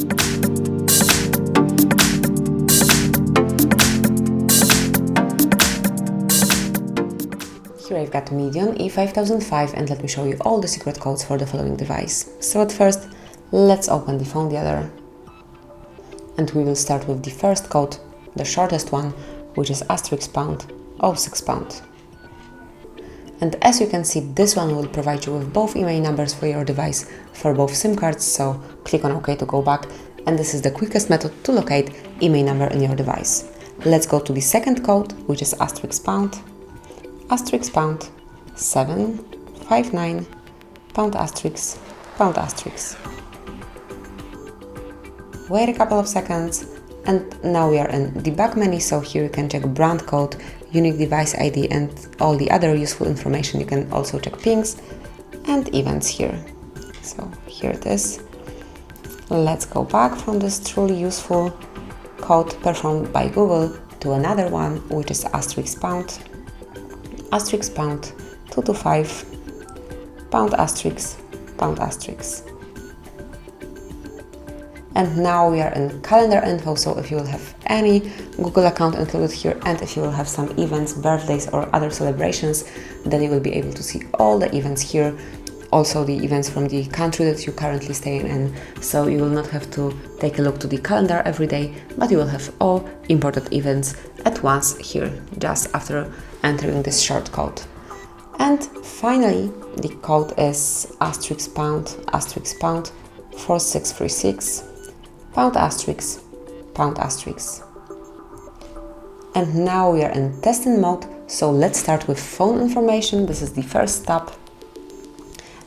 Here I've got MEDION E5005 and let me show you all the secret codes for the following device. So at first, let's open the phone dealer. And we will start with the first code, the shortest one, which is *#06#. And as you can see, this one will provide you with both email numbers for your device for both SIM cards, so click on OK to go back. And this is the quickest method to locate email number in your device. Let's go to the second code, which is *#759 *#. Wait a couple of seconds, and now we are in debug menu, so here you can check brand code, unique device ID and all the other useful information. You can also check pings and events here. So here it is. Let's go back from this truly useful code performed by Google to another one, which is *#225 #**. And now we are in calendar info, so if you will have any Google account included here and if you will have some events, birthdays or other celebrations, then you will be able to see all the events here, also the events from the country that you currently stay in, so you will not have to take a look to the calendar every day, but you will have all imported events at once here, just after entering this short code. And finally, the code is *#4636 #**. And now we are in testing mode, so let's start with phone information. This is the first step.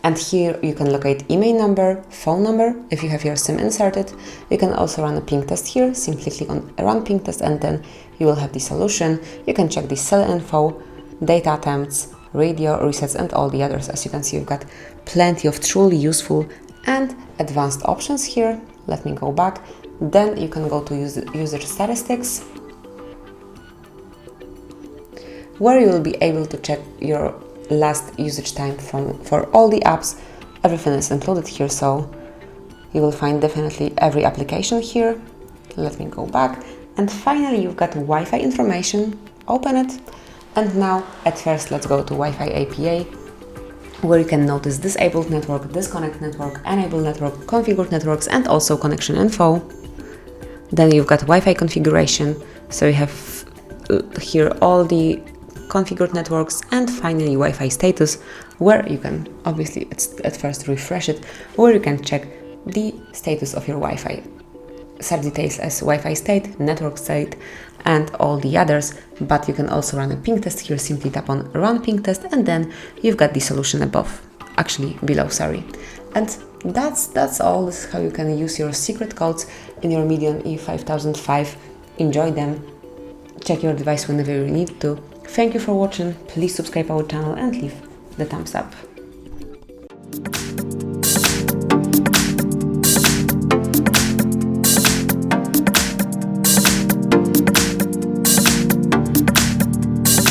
And here you can locate email number, phone number, if you have your SIM inserted. You can also run a ping test here. Simply click on Run Ping Test and then you will have the solution. You can check the cell info, data attempts, radio resets and all the others. As you can see, you've got plenty of truly useful and advanced options here. Let me go back. Then you can go to user statistics, where you will be able to check your last usage time for all the apps. Everything is included here, so you will find definitely every application here. Let me go back. And finally, you've got Wi-Fi information. Open it. And now, at first, let's go to Wi-Fi APA, where you can notice disabled network, disconnect network, enabled network, configured networks, and also connection info. Then you've got Wi-Fi configuration, so you have here all the configured networks, and finally Wi-Fi status, where you can obviously at first refresh it, where you can check the status of your Wi-Fi. Such details as Wi-Fi state, network state, and all the others, but you can also run a ping test here. Simply tap on Run Ping Test and then you've got the solution below, sorry. And that's all. This is how you can use your secret codes in your MEDION E5005. Enjoy them, check your device whenever you need to. Thank you for watching, please subscribe our channel and leave the thumbs up.